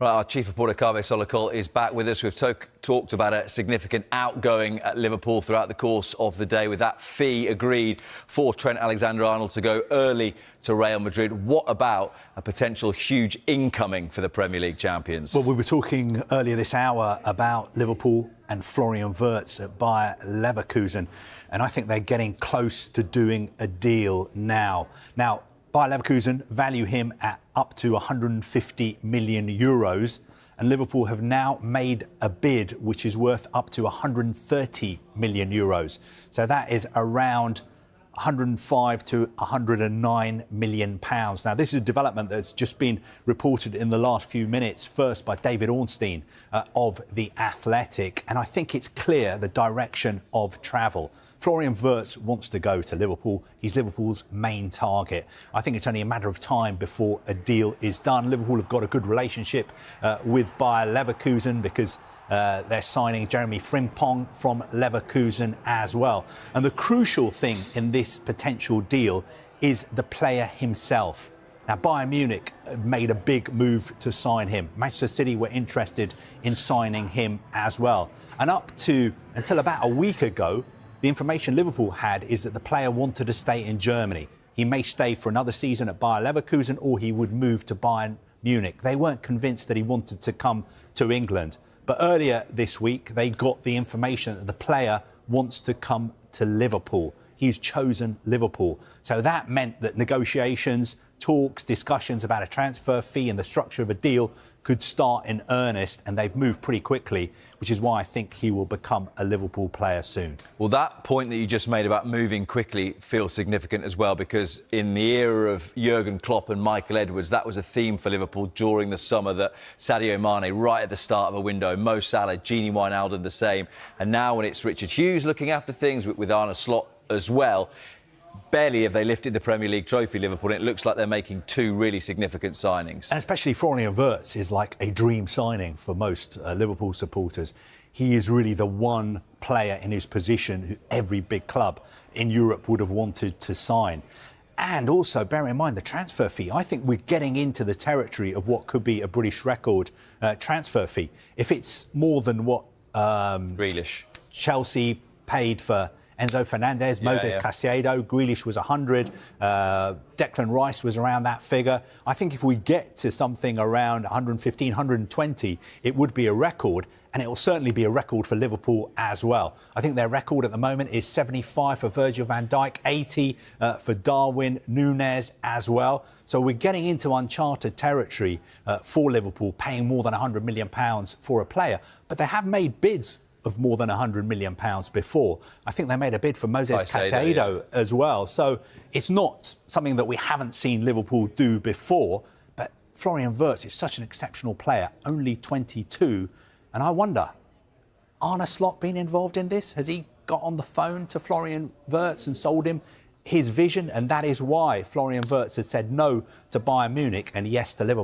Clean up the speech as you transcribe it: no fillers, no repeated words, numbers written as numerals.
Right, our chief reporter, Kaveh Solokol, is back with us. We've talked about a significant outgoing at Liverpool throughout the course of the day, with that fee agreed for Trent Alexander-Arnold to go early to Real Madrid. What about a potential huge incoming for the Premier League champions? Well, we were talking earlier this hour about Liverpool and Florian Wirtz at Bayer Leverkusen, and I think they're getting close to doing a deal now. Bayer Leverkusen value him at up to 150 million euros, and Liverpool have now made a bid which is worth up to 130 million euros. So that is around 105 to 109 million pounds. Now, this is a development that's just been reported in the last few minutes, first by David Ornstein of The Athletic, and I think it's clear the direction of travel. Florian Wirtz wants to go to Liverpool. He's Liverpool's main target. I think it's only a matter of time before a deal is done. Liverpool have got a good relationship with Bayer Leverkusen because they're signing Jeremy Frimpong from Leverkusen as well. And the crucial thing in this potential deal is the player himself. Now, Bayern Munich made a big move to sign him. Manchester City were interested in signing him as well. And until about a week ago, the information Liverpool had is that the player wanted to stay in Germany. He may stay for another season at Bayer Leverkusen, or he would move to Bayern Munich. They weren't convinced that he wanted to come to England. But earlier this week, they got the information that the player wants to come to Liverpool. He's chosen Liverpool. So that meant that negotiations, talks, discussions about a transfer fee and the structure of a deal could start in earnest, and they've moved pretty quickly, which is why I think he will become a Liverpool player soon. Well, that point that you just made about moving quickly feels significant as well, because in the era of Jurgen Klopp and Michael Edwards, that was a theme for Liverpool during the summer, that Sadio Mane right at the start of a window, Mo Salah, Gini Wijnaldum the same, and now when it's Richard Hughes looking after things with Arne Slot as well, barely have they lifted the Premier League trophy, Liverpool, and it looks like they're making two really significant signings. And especially Florian Wirtz is like a dream signing for most Liverpool supporters. He is really the one player in his position who every big club in Europe would have wanted to sign. And also, bear in mind the transfer fee. I think we're getting into the territory of what could be a British record transfer fee. If it's more than what Grealish, Chelsea paid for Enzo Fernandez, Moses Caicedo, Grealish was 100, Declan Rice was around that figure. I think if we get to something around 115, 120, it would be a record, and it will certainly be a record for Liverpool as well. I think their record at the moment is 75 for Virgil van Dijk, 80 for Darwin Núñez as well. So we're getting into uncharted territory for Liverpool, paying more than £100 million for a player. But they have made bids of more than £100 million before. I think they made a bid for Moses Caicedo as well. So it's not something that we haven't seen Liverpool do before. But Florian Wirtz is such an exceptional player, only 22. And I wonder, Arne Slot been involved in this? Has he got on the phone to Florian Wirtz and sold him his vision? And that is why Florian Wirtz has said no to Bayern Munich and yes to Liverpool.